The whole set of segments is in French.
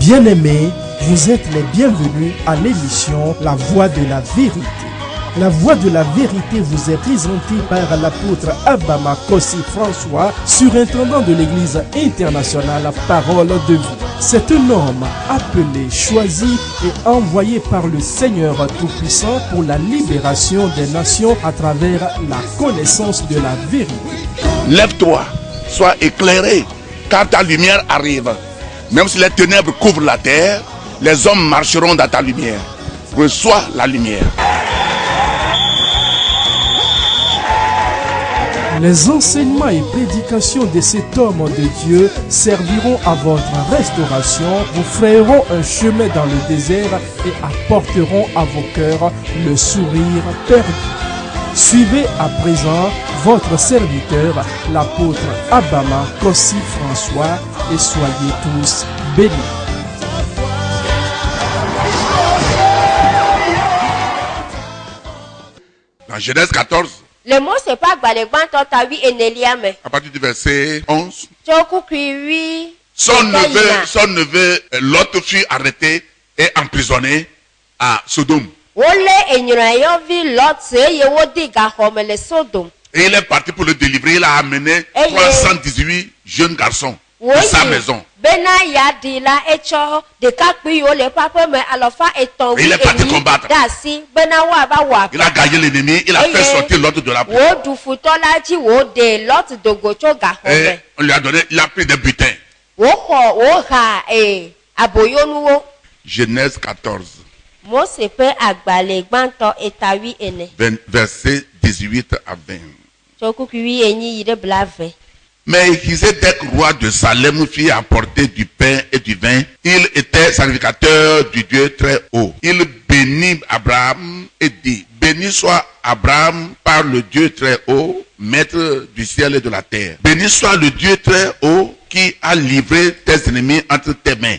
Bien-aimés, vous êtes les bienvenus à l'émission La Voix de la Vérité. La Voix de la Vérité vous est présentée par l'apôtre Abama Kossi François, surintendant de l'Église internationale Parole de Vie. C'est un homme appelé, choisi et envoyé par le Seigneur Tout-Puissant pour la libération des nations à travers la connaissance de la vérité. Lève-toi, sois éclairé, car ta lumière arrive. Même si les ténèbres couvrent la terre, les hommes marcheront dans ta lumière. Reçois la lumière. Les enseignements et prédications de cet homme de Dieu serviront à votre restauration, vous frayeront un chemin dans le désert et apporteront à vos cœurs le sourire perdu. Suivez à présent votre serviteur, l'apôtre Abama Kossi François, et soyez tous bénis. Dans Genèse 14, le mot c'est pas à partir du verset 11, son son neveu Lot fut arrêté et emprisonné à Sodome. Et il est parti pour le délivrer. Il a amené 318 jeunes garçons de sa maison. Et il est parti combattre. Il a gagné l'ennemi. Il a fait sortir Lot de la prison. Et on lui a donné, il a pris des butins. Genèse 14. Verset 18 à 20. Mais Melchisedec, roi de Salem, fit apporter du pain et du vin. Il était sacrificateur du Dieu très haut. Il bénit Abraham et dit: béni soit Abraham par le Dieu très haut, maître du ciel et de la terre. Béni soit le Dieu très haut qui a livré tes ennemis entre tes mains.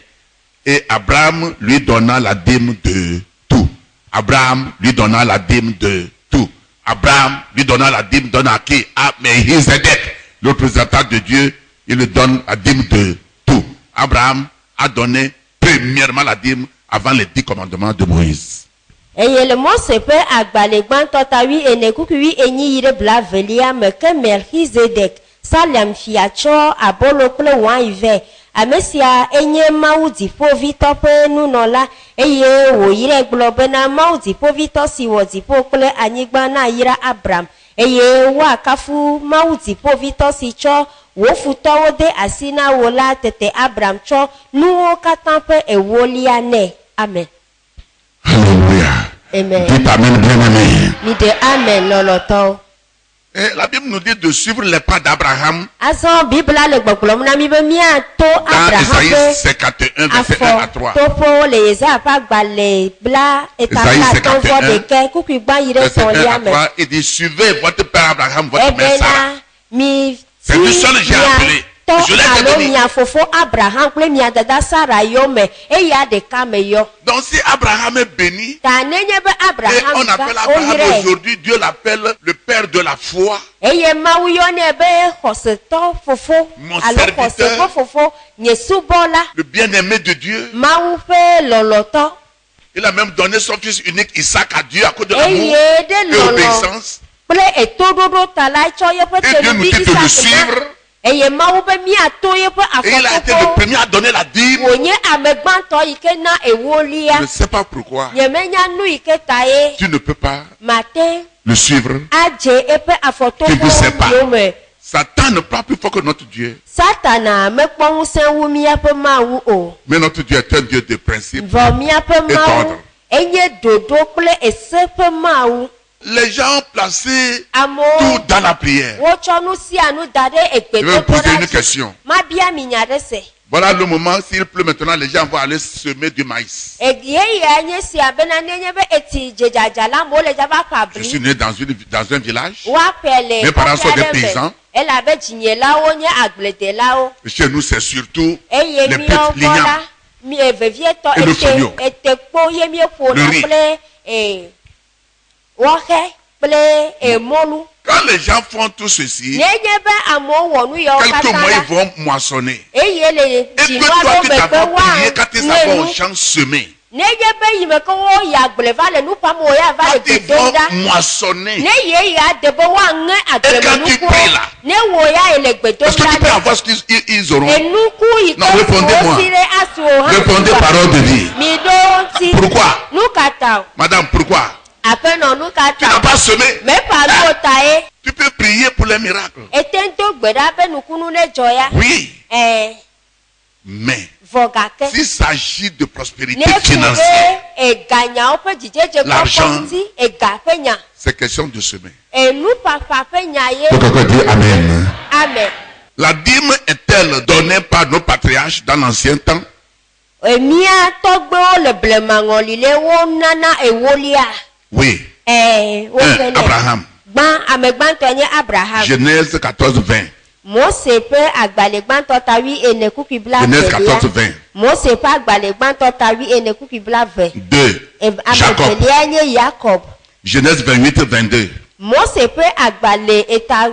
Et Abraham lui donna la dîme de tout. Abraham lui donna la dîme de tout. Abraham lui donna la dîme, donne à qui? À Melchisedec, le représentant de Dieu. Il lui donne la dîme de tout. Abraham a donné premièrement la dîme avant les 10 commandements de Moïse. Et le mot c'est pas agbalégban totawi ene kukuwi enyi yire blavelia me que Melchisedec Salem fiacho abolo kle wan ive amesia enye maudi povito pe nunola eye wo yire globe na maudi povito si wodi pokle anyigba na yira Abraham eye wa kafu maudi povito si cho wo futo wo de asina wola tete Abraham cho nuwo katampe e wolia ne. Amen. Alléluia. Amen. Dites amen, bien aimé. Ni de amen loloto. Et la Bible nous dit de suivre les pas d'Abraham. Dans Isaïe 51, verset 1 à 3. Isaïe 51, verset 1 à 3. Il dit: suivez votre père Abraham, votre mère Sarah. C'est lui seul que j'ai appelé. Je l'ai béni. Donc si Abraham est béni, et on appelle Abraham aujourd'hui, Dieu l'appelle le père de la foi. Mon serviteur, le bien-aimé de Dieu. Il a même donné son fils unique Isaac à Dieu à cause de l'amour et l'obéissance. Et Dieu nous dit de le suivre. Et il a été le premier à donner la dîme. Je ne sais pas pourquoi tu ne peux pas le suivre. Tu ne sais pas. Satan ne parle plus fort que notre Dieu. Mais notre Dieu est un Dieu de principe et d'ordre. Les gens ont placé tout dans la prière. Je vais vous poser une question. Voilà le moment, s'il pleut maintenant, les gens vont aller semer du maïs. Je suis né dans un village. Mes parents sont des paysans. Et chez nous, c'est surtout les petits lignames et le fonio, le riz. Quand Quand les gens font tout ceci, nenye be amewo wɔ nu yawo quelques mois katã ils vont moissonner. eye le Et que dzinu toi aɖewo tu me t'as ke pas prié quand ils woa s'en vont ŋu au champ semer. nenye be yi me ke wo yi agble va le nu ƒam wo ya va le Quand ils gbe dom vont ɖa moissonner. ne ye ya de be woaŋe agblemenukuwo pries là, ne wo ya ele gbe dom est-ce que tu peux ɖa avoir ce qu'ils auront? enuku yi Non, ke répondez-moi. wo si ɖe asi wo hã Répondez parole de vie. mi ɖo ŋuti Pourquoi? nu katã Madame, pourquoi? aƒenɔ nu Tu n'as katã pas semé. meƒa nuwo ta ye Tu peux prier pour les miracles. ete do gbe ɖa be nukunu ne dzɔ ya Oui, ɛɛ mais vɔ gake s'il s'agit de prospérité ne ku financière, ɖe eganyawo ƒe dzidzedze L'argent. kɔkɔ ŋuti ega ƒe nya c'est question de semer. enuƒaƒa ƒe nya ye Quelqu'un dit Amen. amen La dîme est-elle donnée par nos patriarches dans l'ancien temps? emia tɔgbewo le blemaŋɔli le wo nana ewolia Oui. wo ƒe Abraham. gbã ame gbãtɔ nye abraham Genèse 14-20. mose ƒe agbalẽ gbãtɔ tawi ene kuki bla Genèse velia 14-20. mose ƒe agbalẽ gbãtɔ tawi ene kuki bla ve 2. ame Jacob. velia nye yakob Genèse 28-22. mose ƒe agbalẽ eta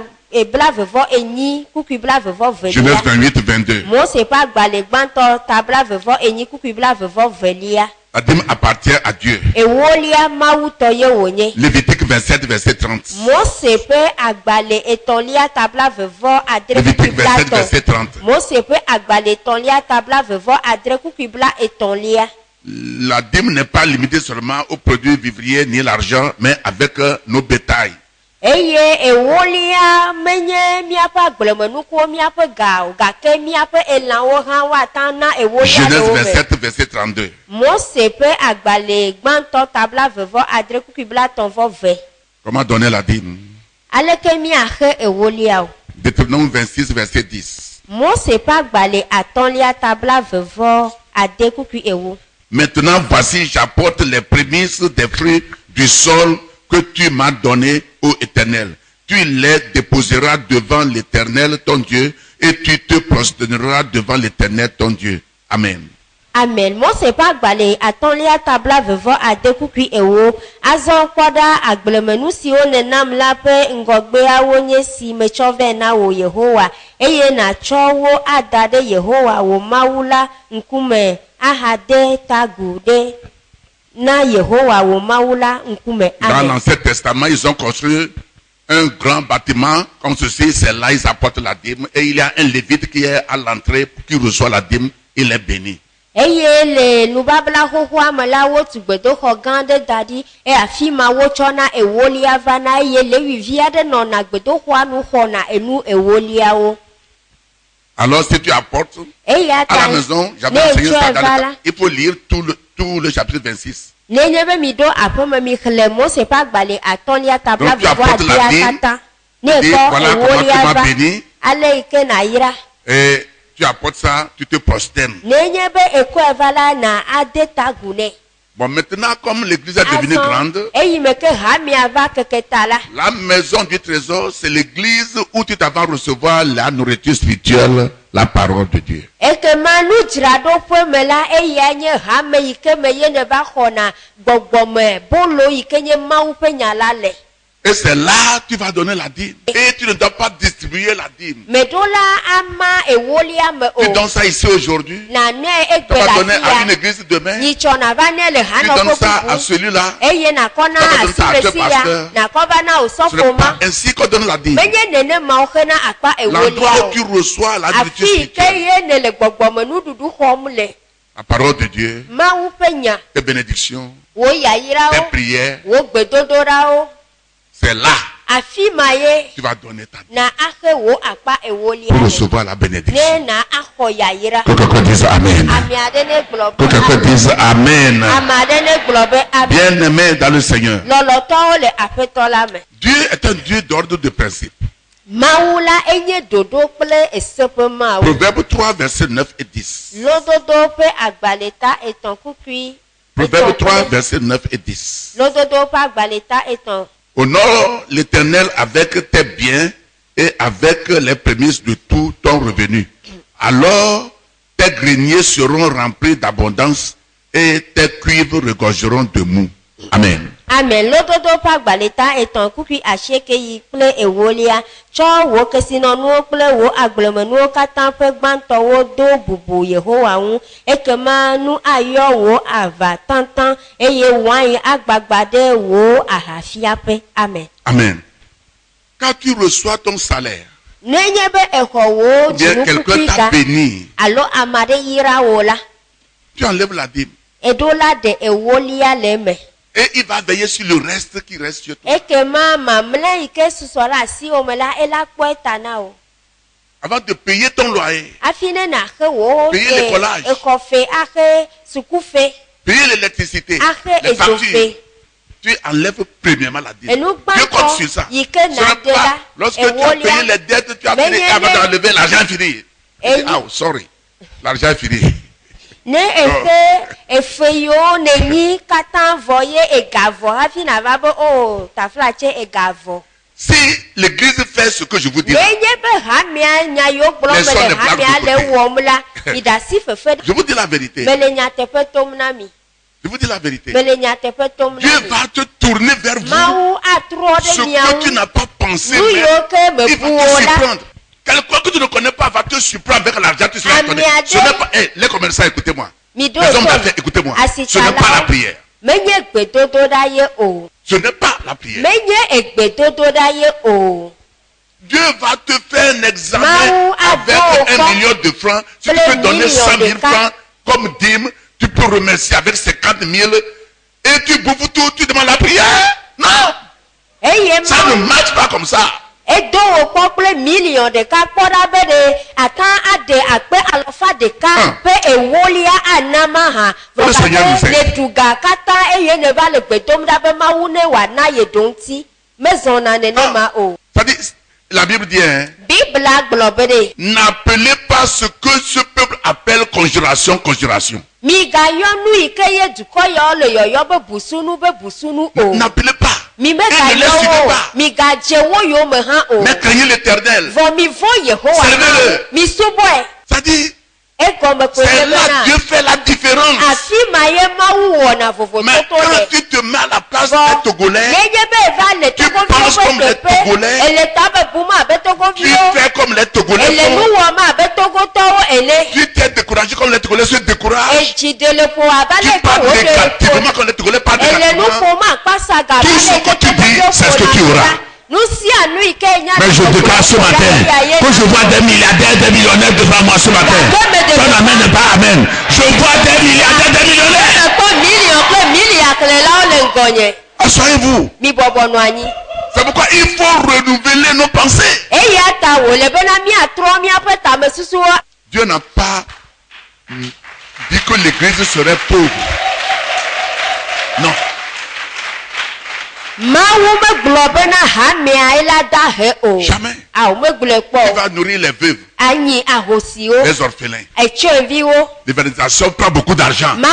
bla vevɔ enyi kuki bla vevɔ Genèse velia 28-22. mose ƒe agbalẽ gbãtɔ ta bla vevɔ enyi kuki bla vevɔ velia La dîme appartient à Dieu. ewolia mawu tɔ ye wònye Lévitique 27, verset 30. mose ƒe agbalẽ etɔ̃lia tabla vevɔ adre Lévitique kuki bla 27, verset 30. mose ƒe agbalẽ etɔ̃lia tabla vevɔ adre kuki bla etɔ̃lia La dîme n'est pas limitée seulement aux produits vivriers ni l'argent, mais avec nos bétails. eye ewolia menye míaƒe agblemenukuwo míaƒe ga o gake míaƒe elãwo hã woata na ewolia Genèse ɖewo me 27, verset 32. mose ƒe agbalẽ gbãtɔ tabla vevɔ adre kuki bla tɔ̃vɔ ve Comment donner la dîme? aleke míaxe ewolia o Deutéronome 26, verset 10. mose ƒe agbalẽ atɔ̃lia tabla vevɔ ade kuki ewo Maintenant, voici, j'apporte les prémices des fruits du sol que tu m'as donné, ô Éternel. Tu les déposeras devant l'Éternel, ton Dieu, et tu te prosterneras devant l'Éternel, ton Dieu. Amen. amen mose ƒe agbalẽ atɔ̃lia tabla vevɔ ade kuki ewo azɔ kpɔ ɖa agblemenu siwo nenam la ƒe ŋgɔgbeawo nye si metsɔ vɛ na wò yehowa eye nàtsɔ wo ada ɖe yehowa wò mawu la ŋkume ahade tagu ɖe na yehowa wò mawu la ŋkume Dans amen l'Ancien Testament, ils ont construit un grand bâtiment comme ceci. C'est là ils apportent la dîme. Et il y a un lévite qui est à l'entrée, qui reçoit la dîme. Il est béni. eye le nubabla xoxoa me la wotu gbedoxɔ gã aɖe da ɖi eye afi ma wotsɔna ewolia vana eye levivi aɖe nɔna gbedoxɔa nu xɔna enu ewoliawo Alors si tu apportes eya à la ta maison, ne j'avais enseigné ça etsɔe dans va le... la Il faut lire tout le chapitre 26. nenye be mi ɖo aƒeme mi xlẽ mose ƒe agbalẽ atɔ̃lia tabla Donc, tu vevɔ apportes la adea dîme, katã ne dis, ekɔ voilà comment tu ewolia m'as va béni. ale yi ke nàyra Et tu apportes ça, tu te prosternes. nenye be ekɔe va la na ade tagu nɛ Bon, maintenant, comme l'église est devenue grande, eyi me ke hamia va keke ta la la maison du trésor, c'est l'église où tu t'avais recevoir la nourriture spirituelle, la parole de Dieu. ekema nudzraɖoƒe me la eya nye hame yi ke me yene va xɔna gbɔgbɔme bolo yi ke nye mawu ƒe nya la le Et c'est là que tu vas donner la dîme. Et tu ne dois pas distribuer la dîme. meɖo la ama ewolia me Tu o donnes ça ici aujourd'hui. nanɔe Tu egbe vas le donner à une afi ya église demain. nyitsɔna va ne le Tu donnes ça à hanɔƒe celui-là. eye nakɔ na Ça va donner ça à asi ce le si ya pasteur. nakɔ va na o Ce n'est sɔfo ma pas ainsi qu'on donne la dîme. menye nenema wo xena akpa L'endroit ewolia où tu o reçois la nourriture afi yi ke spirituelle, ye ne le gbɔgbɔme nuɖuɖu xɔm le la parole de Dieu, mawu ƒe nya tes bénédictions, wo tes yayirawo prières, wo gbedodoɖawo c'est là afi ma ye que tu vas donner ta dîme na axe wo akpa ewolia pour le. recevoir la bénédiction. ne na axɔ yayira Que quelqu'un dise Amen. ami aɖe ne gblɔ Que be quelqu'un dise Amen. ame aɖe ne gblɔ be ami Bien-aimé dans le Seigneur, lɔlɔtɔwo le aƒetɔ la me Dieu est un Dieu d'ordre de principe. mawu la enye ɖoɖo kple ese ƒe mawu Proverbe 3, verset 9 et 10. lododo ƒe agbalẽ ta etɔ̃ kukui Proverbe 3, verset 9 et 10. lododo ƒe agbalẽ ta etɔ̃ Honore l'Éternel avec tes biens et avec les prémices de tout ton revenu. Alors tes greniers seront remplis d'abondance et tes cuivres regorgeront de mou. Amen. Amen. Lododo pa gbaleta eton kuki asheke yi ple ewolia. Cho wo kesino nuo ple wo agblemenuo katan pe gbanto wo do bubu Yehowa un. Ekema nu ayo wo ava tantan. Eye wan agbagbade wo ahafia pe. Amen. Amen. Quand tu reçois ton salaire, bien quelqu'un t'a béni, alors amade ira wola. Tu enlèves la dîme. Edola de ewolia leme. Et il va veiller sur le reste qui reste sur toi. Avant de payer ton loyer, payer les collages, payer l'électricité, les factures, tu enlèves premièrement la dîme. Dieu compte sur ça. Pas, lorsque tu as payé les dettes, tu as fini, avant d'enlever l'argent fini. Oh, sorry, l'argent est fini. Ne efeyo neni katan voye egavo hafi na babo o taflache egavo. Si l'église fait ce que je vous dis, je vous dis la vérité. Je vous dis la vérité. Dieu va te tourner vers vous. Ce que tu n'as pas pensé, il va te surprendre. Quelqu'un que tu ne connais pas va te surprendre avec l'argent que tu seras donné. Ce n'est pas, les commerçants, écoutez-moi. Les hommes d'affaires, écoutez-moi. Ce n'est pas la prière. Ce n'est pas la prière. Dieu va te faire un examen avec 1 million de francs. Si tu peux donner 100 000 francs comme dîme, tu peux remercier avec 50 000 et tu bouffes tout, tu demandes la prière. Non! Ça ne marche pas comme ça. Edo okpokple million de ka kpoda be de atan ade akpe alofa de ka pe ewolia anama ha le tuga kata eye ne va le gbetom da be mawu ne wa na ye donti maison na ne ma o. Ça dit la Bible dit Bible globede. N'appelez pas ce que ce peuple appelle conjuration. N'appelez pas. Mais craignez l'Éternel. Servez-le. Ça dit, c'est là Dieu fait la différence. Mais quand tu te mets à la place des Togolais, tu penses comme les Togolais, tu fais comme les Togolais tu t'es découragé comme les Togolais se découragent, tu parles négativement comme les Togolais parlent négativement. Tout ce que tu dis, c'est ce que tu auras. Mais je déclare ce matin que je vois des milliardaires, des millionnaires devant moi ce matin. Ton amen n'est pas amen. Je vois des milliardaires, des millionnaires. Assoyez-vous. C'est pourquoi il faut renouveler nos pensées. Dieu n'a pas dit que l'église serait pauvre. Non. Jamais. Il va nourrir les veuves, les orphelins. L'évangélisation prend beaucoup d'argent. La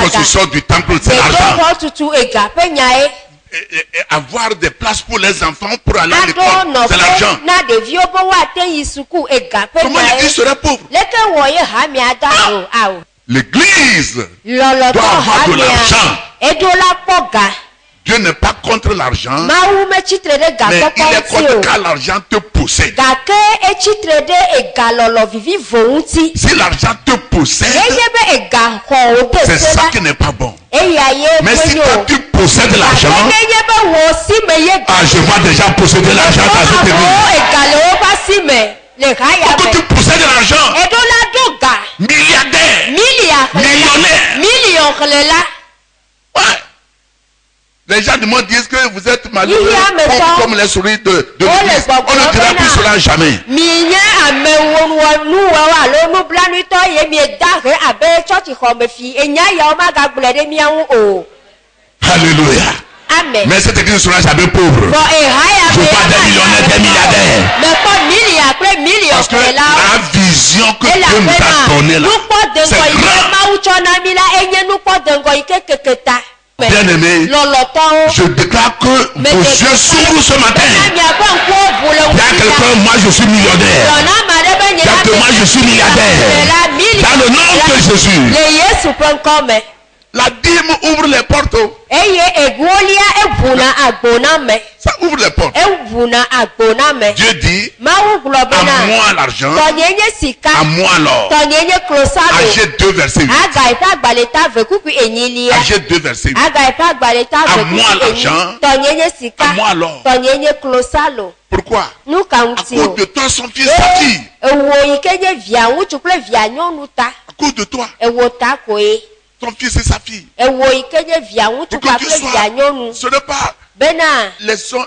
construction du temple, c'est l'argent. Et avoir des places pour les enfants pour aller à l'école, c'est l'argent. Comment l'église serait pauvre? L'église doit avoir de l'argent. Dieu n'est pas contre l'argent, mais il est contre quand l'argent te possède. Si l'argent te possède, c'est ça qui n'est pas bon. Mais si toi tu possèdes l'argent, je vois déjà posséder l'argent dans cette église. Pourquoi tu possèdes l'argent? Milliardaire, millionnaire. Ouais. Les gens du monde disent que vous êtes malheureux comme les souris de l'église. On ne dira plus cela jamais. Alléluia. Amen. Mais cette église sera jamais pauvre. Je vois des millionnaires, des milliardaires. Parce que la vision que Dieu nous a donnée là, c'est grand. Bien-aimé, je déclare que vos yeux s'ouvrent ce matin. Il y a quelqu'un, moi je suis millionnaire. Il y a que moi je suis milliardaire. Dans le nom de Jésus. La dîme ouvre les portes. eye egolia evuna agbona me Ça ouvre les portes. evuna agbona me Dieu dit, mawu gblɔ à bena moi l'argent, tɔnyenye sika à moi l'or. tɔnyenye klosalo Agé 2 verset 8. aga iƒe agbalẽta ve kuku enyilia Agé 2 verset 8. aga iƒe agbalẽta À ve moi kuku l'argent, enyi tɔnyenye sika à moi l'or. tɔnyenye klosalo Pourquoi? nu ka À ŋuti o cause de toi, son fils, sa fille. ewo yi ke nye via ŋutsu kple via nyɔnu ta À cause de toi, ewo ta koe ton fils et sa fille. ewo yi ke nye via ŋutsu Pour que Dieu kpakple via soit, nyɔnu ce n'est pas, bena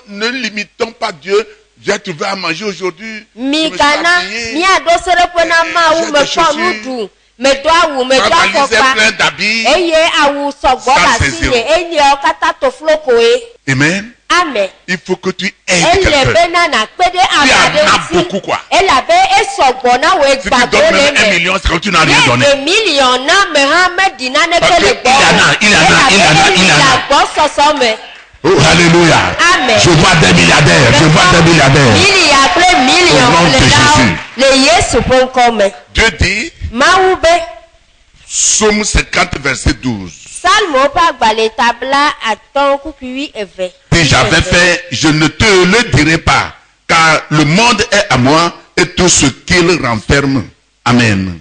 ne limitons pas Dieu. J'ai trouvé à manger aujourd'hui. Je me suis migana habillé. miaɖo seɖoƒe na mawu J'ai des mekpɔ chaussures. nu ɖu medo awu Ma medo valise est afɔkpa pleine d'habits. eye awu sɔgbɔ Ça, le c'est asi zéro. nye enyewo katã toflo koe Amen. ame Il faut que tu aides ele quelqu'un. bena nakpe ɖe ame Tu en aɖe as beaucoup, quoi. elabe esɔgbɔ na wo Si tu egbago donnes le même 1 me million, c'est comme tu n'as rien donné. ye million na me hã meɖi naneke Parce que le gbɔ il y en a. le agbɔsɔsɔ me Oh, alléluia. Amen. Je vois des milliardaires. Je vois des milliardaires. milia kple million Au nom de le dawo Jésus. le Yesu ƒe ŋkɔ me Dieu dit, mawu be Psaume 50, verset 12. Salmo ƒe agbalẽta bla atɔ kukui eve. Si j'avais fait, je ne te le dirai pas, car le monde est à moi et tout ce qu'il renferme. Amen.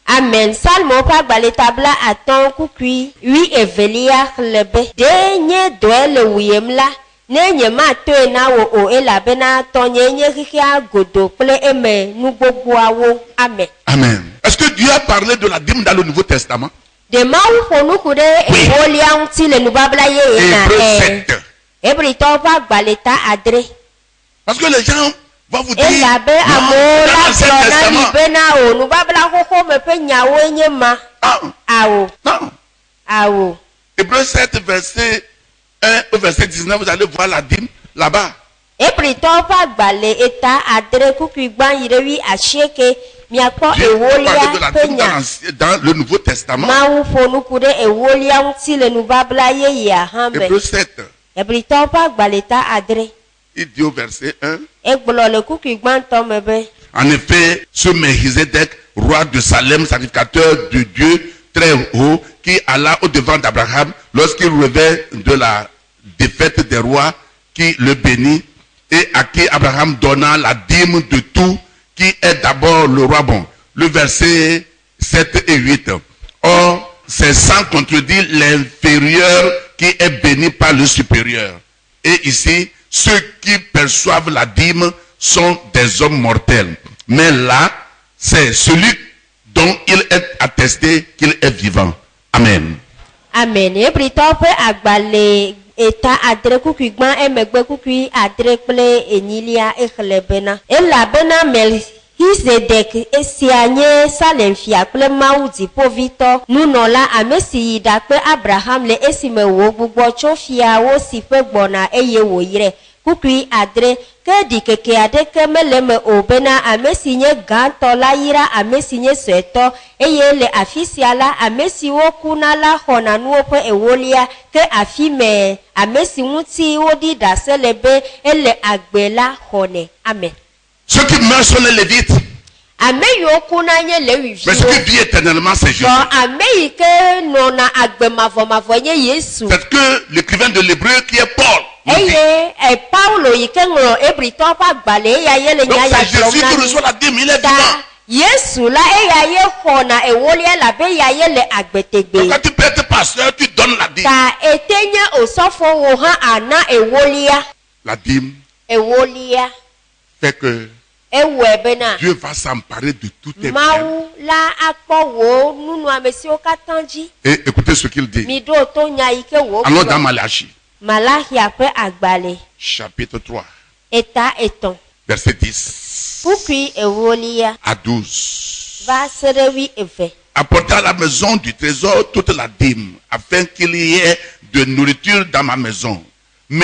Amen. Salmo ƒe agbalẽta bla atɔ kukui evelia xlẽ be ɖe nye dɔe le wuyem la ne nye matoe na wo o elabena tɔnye nye xixia godo kple eme nu gbogboawo. Amen. Amen. Est-ce que Dieu a parlé de la dîme dans le Nouveau Testament? De mawu ƒo nuku ɖe Oui. ewolia ŋuti le nubabla yeye na Hébreu 7. Hebritɔwo ƒe agbalẽta adre. Parce que les gens vont vous dire, Elabe non, amewo dans la l'Ancien gblɔ na mi Testament. bena o nubabla xoxo me ƒe nyawoe nye ma. Non, Awo non. awo. Hébreu 7, verset 1 au verset 19, vous allez voir la dîme là-bas. Hebritɔwo ƒe agbalẽ eta adre kukui gbã yi ɖe 8:9 miakpɔ Dieu parlait de ewolia la ƒe dîme nya. dans le Nouveau Testament. Mawu ƒo nuku ɖe ewolia ŋuti le nubabla yeyea hã me. Hébreu 7, Hebritɔwo ƒe agbalẽta adre. il dit au verset 1. Egblɔ le kukui gbãtɔ me be En effet, ce Melchizedek, roi de Salem, sacrificateur de Dieu très haut, qui alla au-devant d'Abraham lorsqu'il revint de la défaite des rois, qui le bénit, et à qui Abraham donna la dîme de tout, qui est d'abord le roi bon. Le verset 7 et 8. Or, c'est sans contredire l'inférieur qui est béni par le supérieur. Et ici, ceux qui perçoivent la dîme sont des hommes mortels. Mais là, c'est celui dont il est attesté qu'il est vivant. Amen. Amen. Hebritɔwo ƒe agbalẽ eta adre kukui gbã emegbe kukui adre kple enyilia exlẽ bena elabena Melchizedek esia nye Salem fia kple Mawu dziƒovitɔ nunɔla ame si yi ɖakpe Abraham le esime wògbugbɔ tso fiawo si ƒe gbɔna eye wòyrɛ kukui adre ke ɖikeke aɖeke mele me o bena ame si nye gãtɔ la yra ame si nye suetɔ eye le afi sia la ame siwo kuna la xɔna nuwo ƒe ewolia ke afi me ame si ŋuti woɖi ɖase le be ele agbe la xɔnɛ. Amen. Ceux qui meurent sont les Lévites. Ame yiwo kuna nye Mais ce Lewiviwo. qui vit éternellement, c'est Jésus. Tɔ ame yi ke nɔna agbe mavɔmavɔ nye Yesu. C'est que l'écrivain de l'Hébreu qui est Paul. nous dit. Eye Paulo yi ke ŋlɔ Hebritɔwo ƒe agbalẽ eya ye le Donc nya ya c'est Jésus gblɔm qui na reçoit mi. la dîme, il est Ta vivant. Yesu la eya ye xɔna ewolia labe eya ye le Donc agbetegbe. quand tu peux être pasteur, tu donnes la dîme. Ta ete nye osɔfo wo hã ana ewolia. La dîme Ewolia fait que ewɔe bena Dieu va s'emparer de tous tes biens. Mawu la akpɔ wo nunɔamesiwo katã dzi. Et écoutez ce qu'il dit. Mi ɖo to nya yi ke wo Allons dans gblɔ. Malachie, Malachia ƒe agbalẽ chapitre 3, eta etɔ̃ verset 10 kukui ewolia à 12. va se ɖe 8:2. Apportez à la maison du trésor toute la dîme, afin qu'il y ait de nourriture dans ma maison.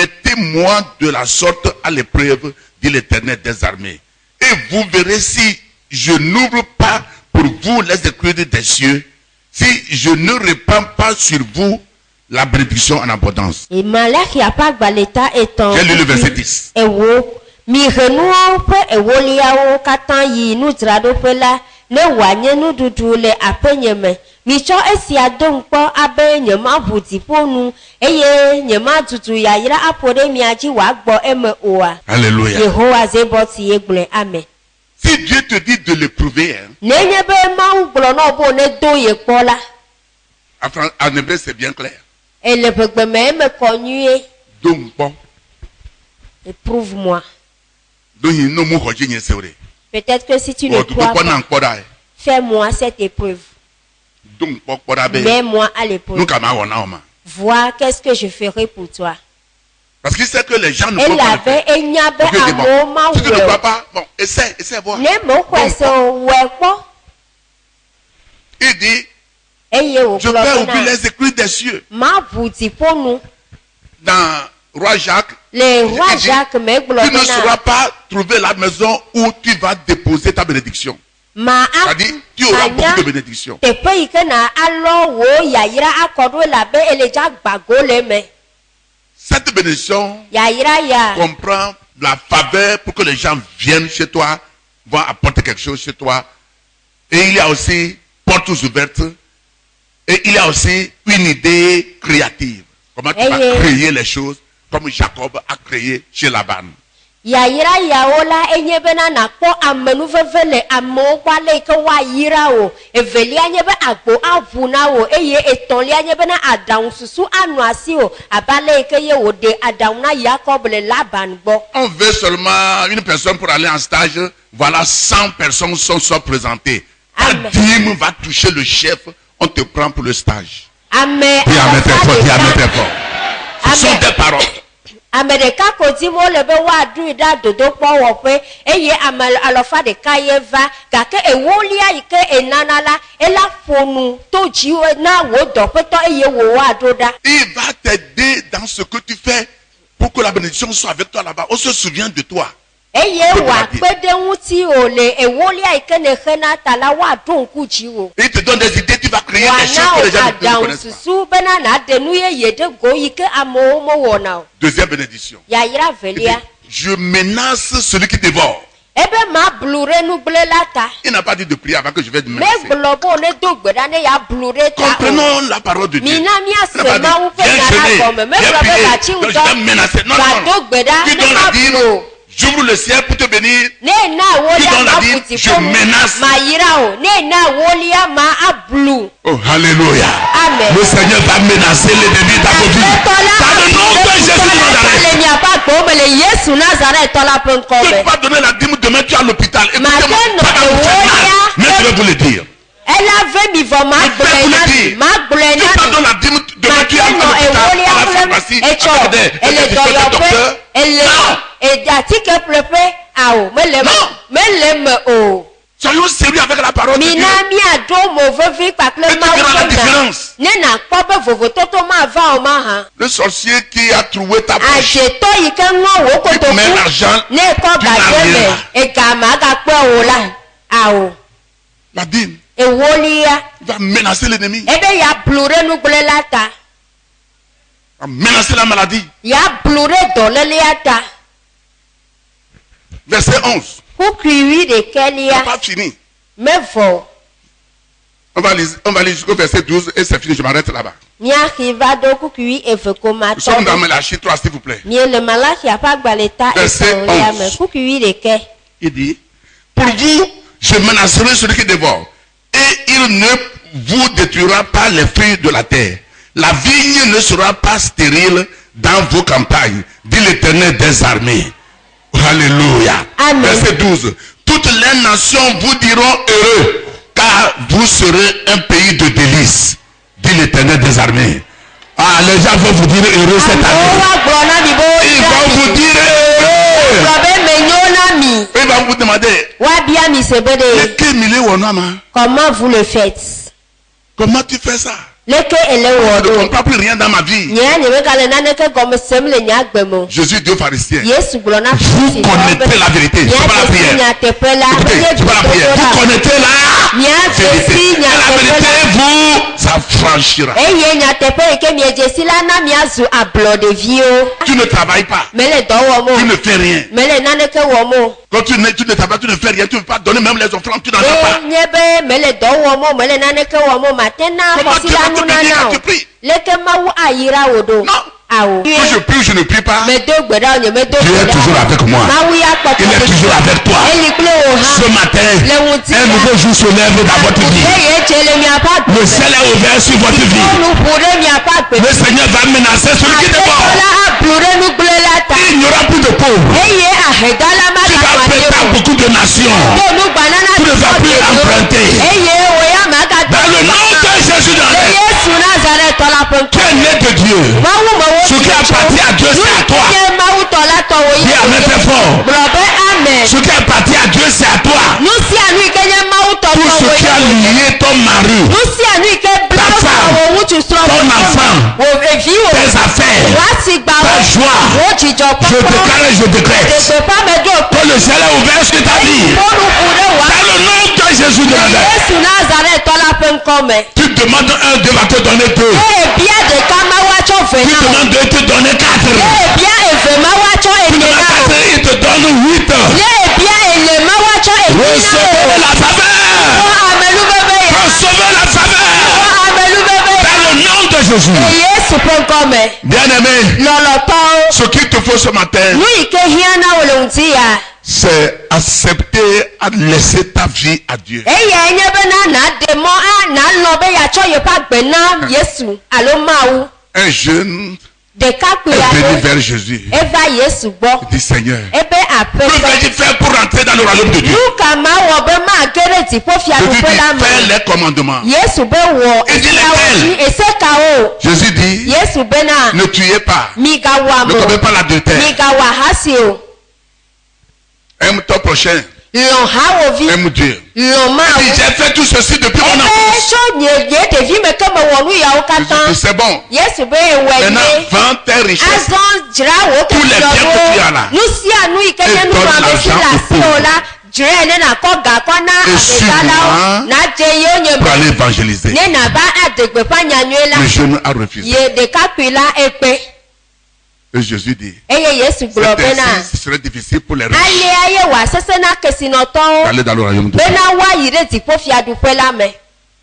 Mettez-moi de la sorte à l'épreuve, dit l'Éternel des armées. Et vous verrez si je n'ouvre pas pour vous les écluses des cieux, si je ne répands pas sur vous la bénédiction en abondance. Malachia ƒe agbalẽ ta etɔ̃ J'ai lu le verset 10. ewo mihe nuwo ƒe ewoliawo katã yi nudzraɖoƒe la ne wòanye nuɖuɖu le aƒenye me Micho esia donkpo abe nyema butiponu eye nyema tutu ya yira apode miaji wa gbo eme oa. Alléluia. Yehowa zeboti yegle amen. Si Dieu te dit de l'éprouver, hein, Nenye be ma uglo no bo ne do ye kpola. en hébreu c'est bien clair. Ele begbe me konue Donc bon, éprouve-moi. donc il no mu hoji nye seure. Peut-être que si tu ne crois pas, fais-moi cette épreuve. Donc bon, be. Mets-moi à l'épreuve. Nous kama wona oma. Vois qu'est-ce que je ferai pour toi. Parce qu'il sait que les gens ne Elle peuvent pas le faire. avait enyabe Ok, c'est bon. amoma Si tu ne we. crois pas, bon, essaie voir. Ne mo kwese wepo. Il dit, Eye o je vais ouvrir blogona. les écrits des cieux. Ma butiponu. Dans Roi Jacques, Le roi il dit, Jacques me tu ne sauras blogona. pas trouver la maison où tu vas déposer ta bénédiction. Ma C'est-à-dire, tu auras beaucoup de bénédictions. te pe ike na alo wo yayira akodo la be eleja gbago le me. Cette bénédiction Yayira ya. comprend la faveur pour que les gens viennent chez toi, vont apporter quelque chose chez toi. Et il y a aussi portes ouvertes. Et il y a aussi une idée créative. Comment tu vas créer les choses comme Jacob a créé chez Laban. Yayira ya ola enye bena na kpo amenu vevele amo kwale ke wa yira o eveli anye be agbo avuna o eye etonli anye bena adaun susu anu asi o abale ke ye o de adaun na Jacob le Laban gbo. On veut seulement une personne pour aller en stage. Voilà, 100 personnes sont présentées. Ta dîme va toucher le chef. On te prend pour le stage. Amen. Dis amen très fort, dis amen très fort. Ce sont des paroles. Amedeka kodi mo lebe wa du da dodo po wo pe eye amal alofa de kayeva gake ewolia ike enanala ela fonu to jiwe na wo do pe to eye wo wa doda. Il va t'aider dans ce que tu fais pour que la bénédiction soit avec toi là-bas. On se souvient de toi. Eye wa pede nti o le ewolia ike ne khena tala wa donku jiwo. Il te donne des idées, tu vas créer des choses que les gens ne connaissent pas. Susu bena na de nu ye yede go ike amo mo wona. Deuxième bénédiction. Ya yira velia. Je menace celui qui dévore. Ebe ma blure nu blelata. Il n'a pas dit de prier avant que je vais te menacer. Me blobo ne do gbeda ne ya blure ta. Comprenons la parole de Dieu. Mina mi Il n'a pas dit, asema u pe viens na jeûner, ko me me viens blobe prier, ba chi donc je udo. vais menacer. Non, Ba do gbeda tu ne donnes la ma dîme, blo. j'ouvre le ciel pour te bénir. Ne na wo Tu ya donnes la ma dîme, puti je ko menace. ma yira o. Ne na wo lia ma ablu. Oh, alléluia. Amen. Le Seigneur va menacer l'ennemi de ta copie. Dans le nom de Jésus de Nazareth. Le mi apa ko me le Yesu Nazareth tola pen ko Tu ne be. peux pas donner la dîme demain, tu es à l'hôpital. Écoutez-moi, Maintenant, ça va vous faire mal. Ewolia, Mais je vais vous le dire. Elle avait mi va ma Je vais vous le blena dire. ma Tu blena. pas donner la dîme demain, tu es à Maintenant, l'hôpital, Ewolia à la blem pharmacie, echo. avec des Elle doyo pe. docteurs. Elle Non. et datike plepe ao me le o. Soyons sérieux avec la parole de Dieu. Mina mi ado mo vevi pakle Et tu ma verras la na. différence. Ne na kpo be vovo toto ma va o ma ha. Le sorcier qui a trouvé ta poche, Ajeto yi ke ngo wo qui te met kotoku. l'argent, Ne ko tu n'as gade rien me là. e ga ma ga pe o la. Ao. La dîme Ewolia va menacer l'ennemi, ebe ya blure nu blelata. va menacer la maladie. Ya blure dolele ata. Verset 11. Kukiwi de On n'a kelia pas fini. mevo. On va lire jusqu'au verset 12 et c'est fini. Je m'arrête là-bas. Nia kiva do kukiwi eveko Nous sommes dans mato. Malachie 3, s'il vous plaît. Mie le malaki apa gbaleta Verset esoya 11. me kukiwi de ke. Il dit, pour vous, je menacerai celui qui dévore. Et il ne vous détruira pas les fruits de la terre. La vigne ne sera pas stérile dans vos campagnes, dit l'Éternel des armées. Alléluia. Amen. Verset 12. Toutes les nations vous diront heureux, car vous serez un pays de délices, dit l'Éternel des armées. Ah, les gens vont vous dire heureux cette année. Owa glona mi bo. Ils vont vous dire heureux. Probe me nyona mi. Ils vont vous demander, Wa bia mi sebede. Comment vous le faites? comment tu fais ça? Leke ele Je ne wodo. comprends plus rien dans ma vie. Nya ni me kale na neke gomme sem le nya gbemo. Jésus, Dieu pharisien. Yesu glona Vous connaissez la vérité. C'est pas la prière. Écoutez, c'est pas la prière. Vous connaissez la vérité. Et la vérité vous affranchira. Eye nya tepe ke mi ejesi la na mi azu ablo de vio. Tu ne travailles pas. Mele do wo Tu mo. ne fais rien. Mele na neke wo mo. Quand tu ne t'as pas, tu ne fais rien, tu ne veux pas donner même les offrandes, tu n'en as pas. nye be mele dɔ wɔm o mele naneke wɔm o mate na Comment Dieu va xɔsila te nu bénir nana quand o tu pries? leke mawu ayira wo do Non. awo. Que je prie, je ne prie pas. medo gbe ɖa o nye medo Dieu gbe est ɖa toujours avec moi. mawu ya kpɔtɔ Il est toujours avec toi. eli kple wo Ce hã matin, le ŋuti un nouveau jour se lève dans votre vie. eye tse le miaƒe agbe Le ciel est ouvert sur votre vie. nu ƒo ɖe miaƒe agbe Le Seigneur va menacer celui qui déborde. la ablu ɖe nugble la ta Il n'y aura plus de pauvres. eye ahedala ma Tu vas ganɔ prêter à ade o beaucoup de nations. do nugbanana Tu ne vas plus emprunter. eye wo ya ma ga Dans le nom de Jésus de le Nazareth, yesu nazaretɔ la ƒe tu ŋkɔ es né de Dieu. mawu me wo Ce qui appartient à Dieu, c'est à toi. nye mawu tɔ la tɔ wo Dis amen très fort. gblɔ be amen Ce qui appartient à Dieu, c'est à toi. nu sia nu yi ke nye mawu tɔ Tout tɔ ce wo qui a lié ton mari, nu sia nu yi ke bla Ta femme, wo ŋutsu srɔ̃ ton enfant, wo evi wo tes affaires, wa si gba ta wo joie, wo dzidzɔ je déclare et je décrète Teƒea me ɖo que le ciel est ouvert sur ta vie. kpɔnu ƒu ɖe wòa Dans le nom de Jésus de Nazareth, Yesu Nazaretɔ la ƒe ŋkɔ me. tu demandes un, Dieu va te donner deux. Eye bia ɖeka mawu atsɔ ve Tu na wo. demandes deux, il te donne quatre. Eye bia eve mawu atsɔ Tu ene demandes na wo. quatre, il te donne huit. Eye bia ele mawu atsɔ ene na Recevez wo. la faveur. Wɔ amelu bebe ya. Recevez la faveur. Wɔ amelu bebe ya. Dans le nom de Jésus. Yesu ƒe ŋkɔ me. Bien-aimé, Lɔlɔtɔwo. ce qu'il te faut ce matin, Nu yi ke hiã na wo le ŋuti ya. c'est accepter à laisser ta vie à Dieu. Eya nye bena naɖe mɔ nalɔ be yatsɔ yeƒe agbe na Yesu alo Mawu. Un jeune Ɖekakpui est venu aɖe vers Jésus. eva Yesu gbɔ. Il dit Seigneur, Ebe que aƒeƒe. vais-je faire pour rentrer dans le royaume de Dieu? Nu ka ma wɔ be mage ɖe Jésus dziƒofiaɖuƒe dit la fais me. les commandements. Yesu be wɔ Et dis esiawo lesquels? dzi esekawo. Jésus dit Yesu bena ne tuez pas, migawɔ ne commets ame pas l'adultère, migawɔ ahasi o. aime ton prochain, Lɔ̃ hawòvi. aime Dieu. Lɔ̃ Il dit Mawu. j'ai fait tout ceci depuis mon Ebe enfance. tso nye ɖevi me ke mewɔ nu yawo Jésus dit katã. c'est bon. Yesu be ewɔe Maintenant nye. vends tes richesses. Azɔ dzra wo Tous les biens que tu as là. kefiɔɖo. Nu sia nu yi ke Et nye nu donne ame si l'argent le aux asiwò pauvres. la dzrae ne nakɔ gakɔ na Et ahedalawo. sûrement, Nadze yewo nye Pour aller évangéliser. ne nava aɖe gbeƒã nyanyuie la. Le jeune a refusé. Ye ɖekakpui la ekpe. Et Jésus dit Eye Yesu gblɔ c'est bena ainsi, ce serait difficile pour les riches alea ye wòasese na kesinɔtɔwo d'aller dans le royaume de Dieu. bena woayi ɖe dziƒofiaɖuƒe la me.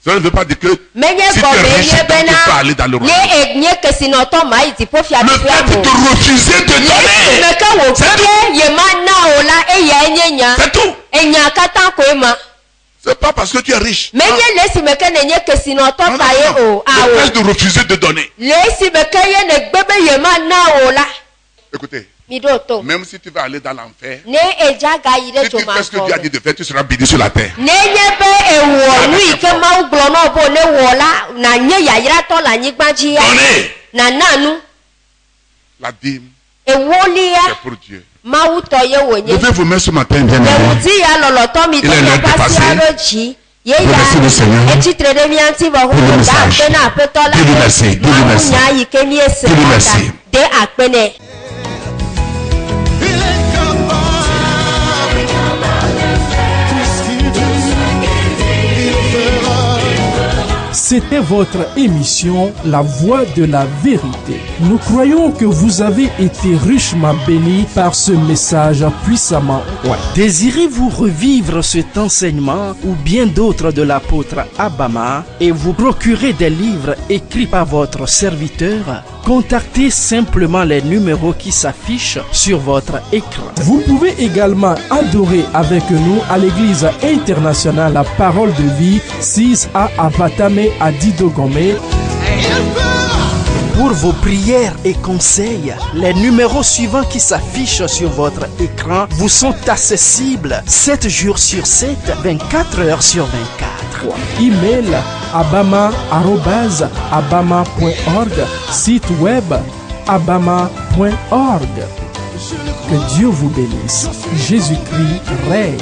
Ça ne veut pas dire que Menye si tu es gɔme riche, nye donc tu peux aller dans le bena royaume. nye kesinɔtɔ ma yi Le dziƒofiaɖuƒea fait me de o. refuser de Le donner, esime ke wòkpe yema na o la eyae nye nya. c'est tout. Enya katã koe ma. C'est pas parce que tu es riche. Menye le esime ke nenye kesinɔtɔ Non, ta ye non, o. non. Le Awo. fait de refuser de donner. Le esime ke ye negbe be yema na o la. Écoutez, Mi ɖo to. même si tu vas aller dans l'enfer, Ne edza gayi ɖe si tu fais ce que tsomagbɔ Dieu a me. dit de faire, tu seras béni sur la terre. Nenye be ewɔ nu yi ke Mawu gblɔ na wo be ne wɔ la nanye yayratɔ le anyigba dzi ya Donner nana nu la dîme, ewolia c'est pour Dieu. Mawu tɔ ye wònye. Levez-vous mains ce matin, bien Le aimé. ŋuti ya lɔlɔtɔ mi to Il est l'heure de miaƒe asi passer. aɖe dzi. Ye Remercie le Seigneur. ya etsitre ɖe mía ŋuti bɔ Dis-lui ƒoƒo da message. akpe na aƒetɔ la Dis-lui merci. Dis-lui Mawu merci. nya yi ke miese Dis-lui la merci. da de akpe nɛ. C'était votre émission La Voix de la Vérité. Nous croyons que vous avez été richement bénis par ce message puissamment oint. Désirez-vous revivre cet enseignement ou bien d'autres de l'apôtre Abama et vous procurer des livres écrits par votre serviteur? Contactez simplement les numéros qui s'affichent sur votre écran. Vous pouvez également adorer avec nous à l'église internationale La Parole de Vie, 6A Avatame à Didogome. Pour vos prières et conseils, les numéros suivants qui s'affichent sur votre écran vous sont accessibles 7 jours sur 7, 24 heures sur 24. Email abama@abama.org, site web abama.org. Que Dieu vous bénisse. Jésus-Christ règne.